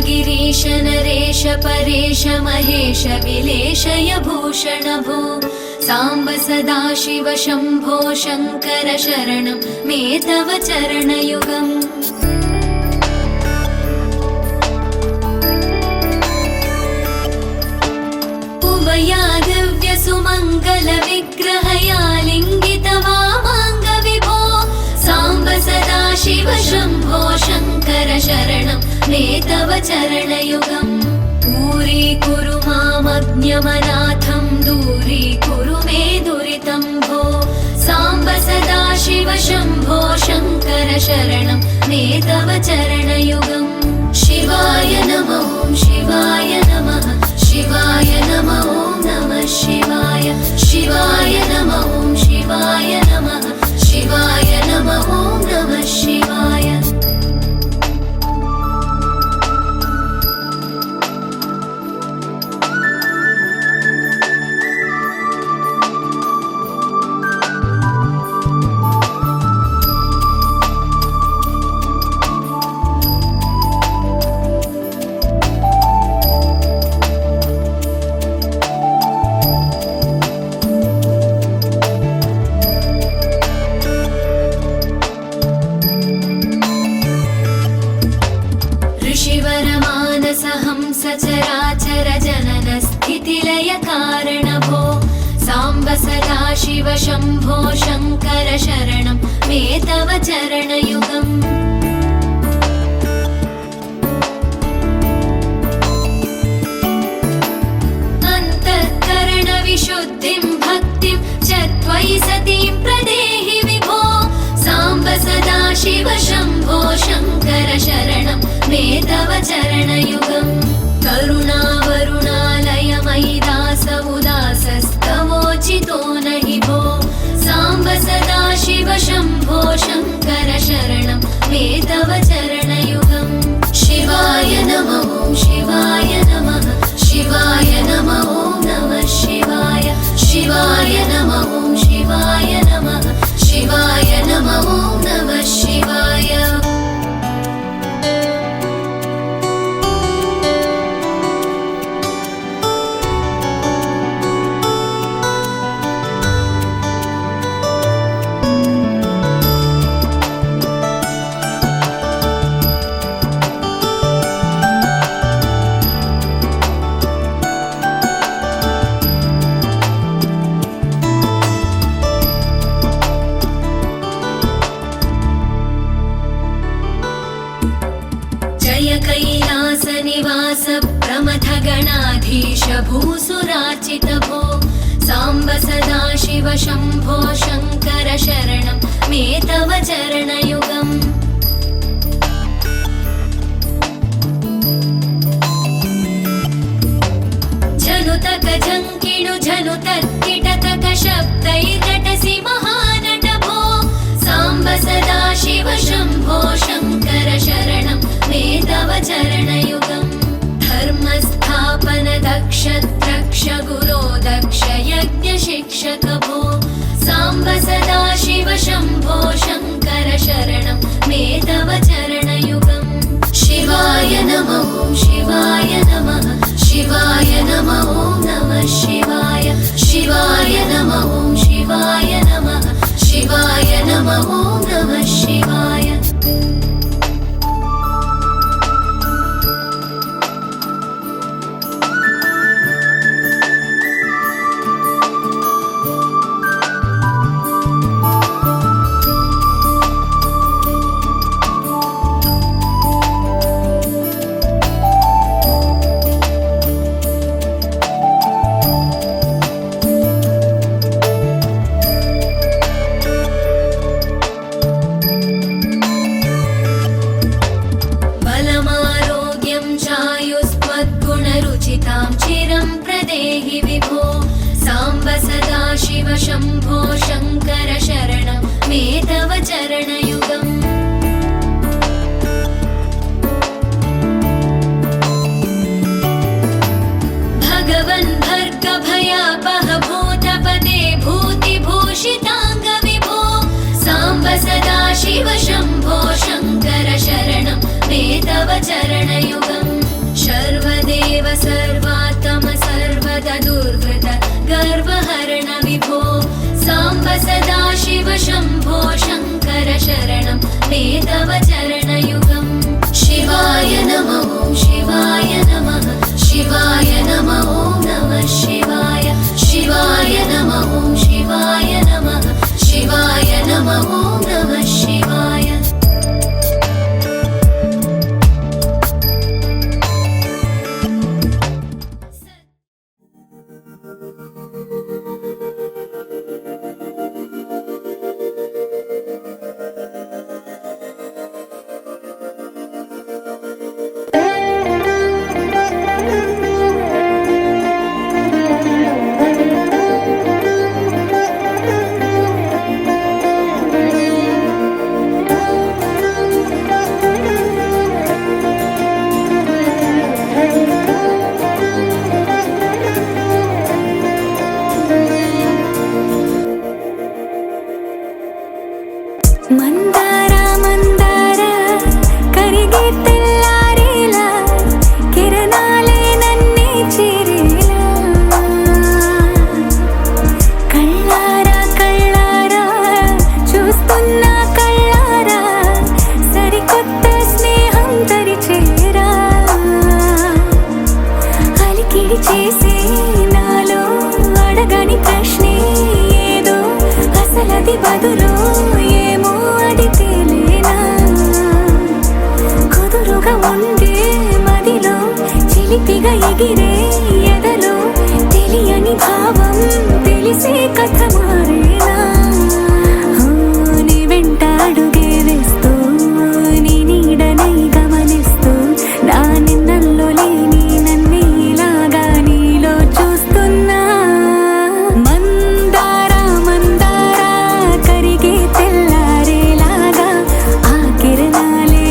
गिरीश नरेश परेश महेश विलेशय भूषण भो साम्ब सदाशिव शम्भो शङ्कर शरणं मे तव चरणयुगम् उमया दिव्य सुमङ्गल विग्रहया लिङ्गित वामाङ्ग विभो साम्ब सदाशिव शम्भो शङ्कर शरणं मे तव चरणयुगम् दूरीकुरु मामज्ञमनाथं दूरीकुरु मे दुरितं भो साम्ब सदाशिव शम्भो शङ्कर शरणं मे तव चरणयुगम् शिवाय नमः शिवाय नमः शिवाय नमः नमः शिवाय शिवाय नमः शिवाय नमः शिवाय नमः नमः शिवाय सचराचर जनन स्थितिलय कारण भो साम्ब सदाशिव शम्भो शङ्कर शरणं मे तव चरणयुगम् अन्तःकरण विशुद्धिं भक्तिं च त्वयि सतीं प्रदेहि विभो साम्ब सदाशिव शम्भो शङ्कर शरणं मे तव चरणयुगम् करुणावरुणालय मयि दास उदासस्तवोचितो नहि भो साम्ब सदाशिव शम्भो शङ्कर शरणं मे तव चरणयुगम् शिवाय नमः शिवाय नमः शिवाय नमः नमः शिवाय शिवाय नमः शिवाय नमः शिवाय नमः नमः शिवाय कैलासनिवास प्रमथ गणाधीश भूसुरार्चित भो साम्ब सदाशिव शम्भो शङ्कर शरणं मे तव चरणयुगम् जनुतक जङ्किणु जनुतत्किटतक शब्दैर्नटसि महानट भो साम्ब सदाशिव शम्भो शङ्कर शरणं मे तव चरणयुगम् धर्मस्थापन दक्ष द्रक्ष गुरो दक्ष यज्ञ शिक्षक भो साम्ब सदाशिव शम्भो शङ्कर शरणं मे तव चरणयुगम् शिवाय नमः शिवाय नमः शिवाय नमः नमः शिवाय शिवाय नमः शिवाय नमः शिवाय नमः नमः शिवाय शम्भो शङ्कर शरणं ते तव चरणयुगम् शिवाय नमः शिवाय नमः शिवाय नमः नमः शिवाय शिवाय नमः शिवाय नमः शिवाय नमः नमः शिवाय ಮಂದಾರ ಮಂದಾರ ಕರಿಗೆ తెల్లారేల కిరణాలే నన్నే చేరేల కళ్ళారా కళ్ళారా చూస్తున్నా కళ్ళారా సరికొత్త స్నేహం తరిచేరా అలికిడి చేసే నాలో అడగని ప్రశ్నే ఏదో అసలది బదులు ఉండే మదిలో చిలిపిగా ఎగిరే ఎదలో తెలియని భావం తెలిసే కథ మారేనా నీ వెంట అడుగే వేస్తూ నీ నీడనై గమనిస్తూ నా నిన్నల్లో లేని నన్నే ఇలాగా నీలో చూస్తున్నా మందార మందార కరిగే తెల్లారేలాగా ఆ కిరణాలే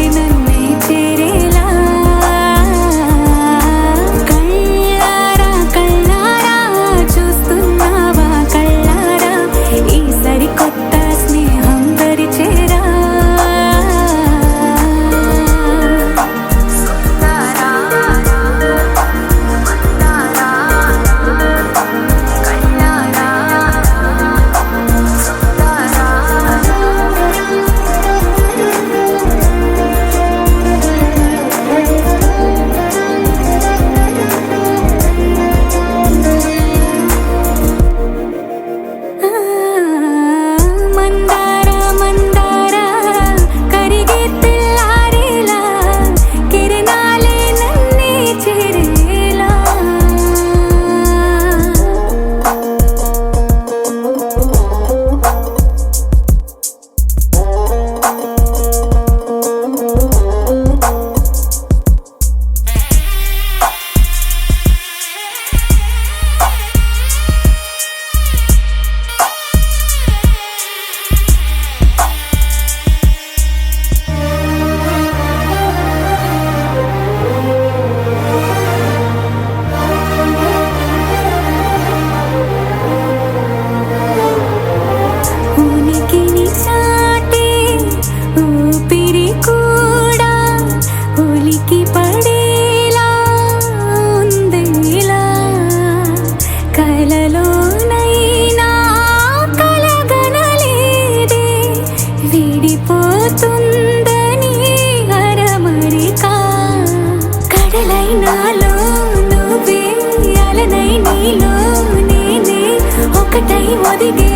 ఒదిగే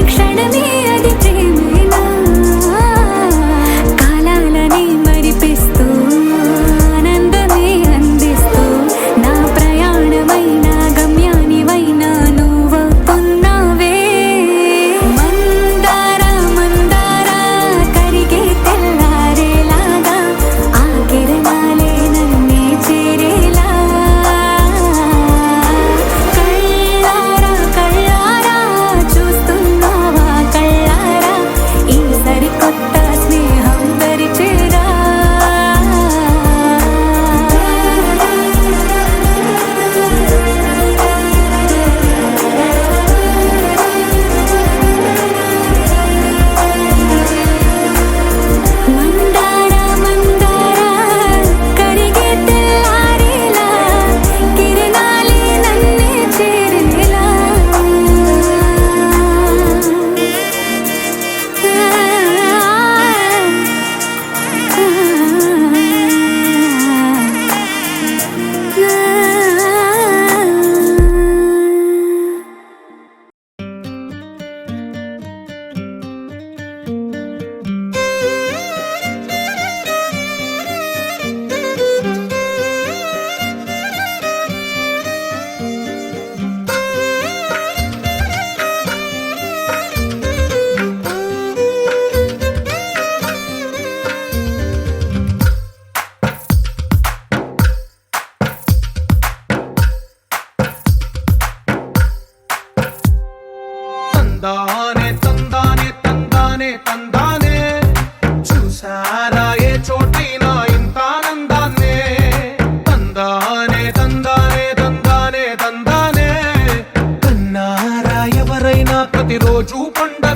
క్షణమే అది ప్రేమేనా కాలాలని మరిపిస్తూ ఆనందమే అందిస్తూ నా ప్రయాణమైన గమ్యానివైన నువ్వవుతున్నావే మందార మందార కరిగే తెల్లారేలాగా ఆ కిరణాలే నన్నే చేరేలా కళ్ళారా కళ్ళారా చూస్తున్నావా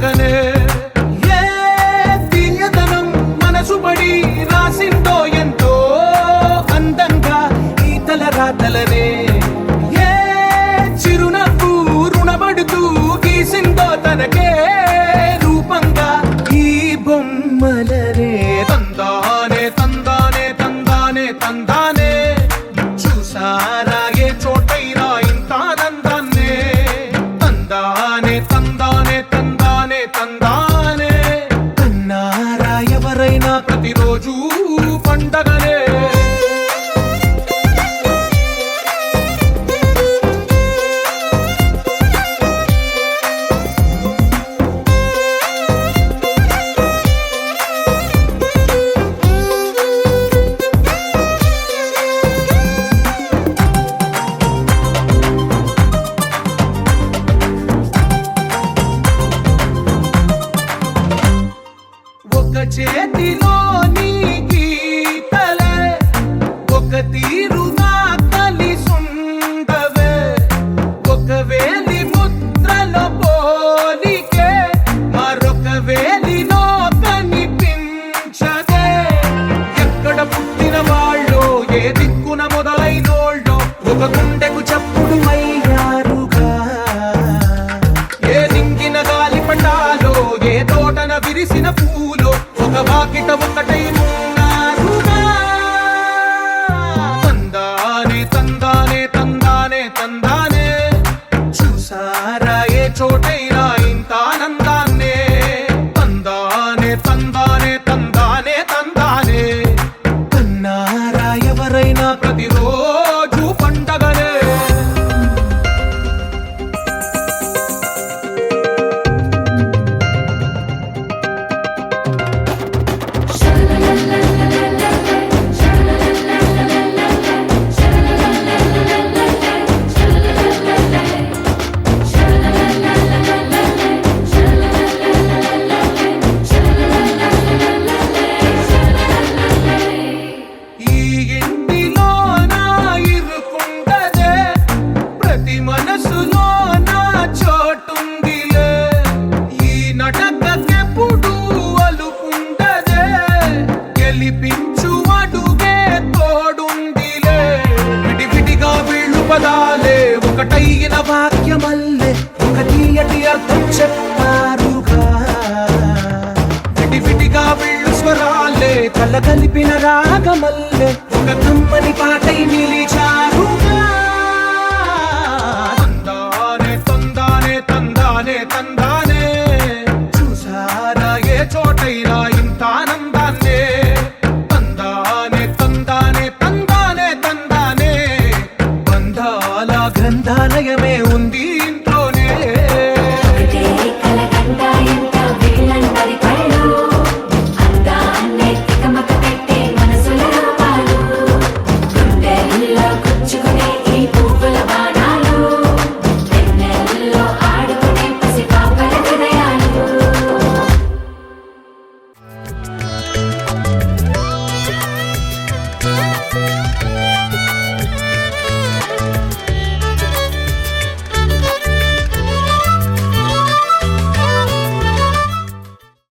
పండగనే ఏ తీయదనం మనసు పడి రాసిందో ఎంతో అందంగా ఈ తల రాతలనే ఏ చిరునవ్వు రుణపడుతూ గీసిందో తనకే రూపంగా ఈ బొమ్మలనే తందానే తందానే తందానే తందానే చూసారా ఏ చోటైనా ఇంత ఆనందాన్నే తందానే తందానే తందానే తందానే కన్నారా ఎవరైనా ప్రతిరోజు పండగనే ఒక చేతిలో నీ గీతలే ఒక తీరుగా కలిసుండవే ఒక వేలి ముద్రలో పోలికే మరొక వేలిలో కనిపించదే ఎక్కడ పుట్టిన వాళ్ళో ఏ దిక్కున మొదలైనోళ్ళో ఒక గుండెకు చప్పుడు అయ్యారుగా ఏ దింగిన గాలి పటాలో ఏ తోటన విరిసిన పూలో ఒక వాకిట ఒకటై ఉన్నారుగా తందానే తందానే తందానే తందానే చూసారా ఏ చోటైనా ఇంత ఆనందాన్నే తందానే తందానే తందానే తందానే కన్నారా ఎవరైనా ప్రతిరోజు పండగనే ఈ ఇంటిలో నా ఇరుకుండదే ప్రతి మనసులో నా చోటుందిలే ఈ నటకెప్పుడు అలుకుండదే గెలిపించు అడుగే తోడుందిలే విడివిడిగా వీళ్ళు పదాలే ఒకటైన వాక్యమల్లే ఒక తీయటి అర్థం చెప్పారుగా విడివిడిగా వీళ్ళు స్వరాలే కలగలిపిన రాగమల్లే ఒక కమ్మని పాటై నిలిచారు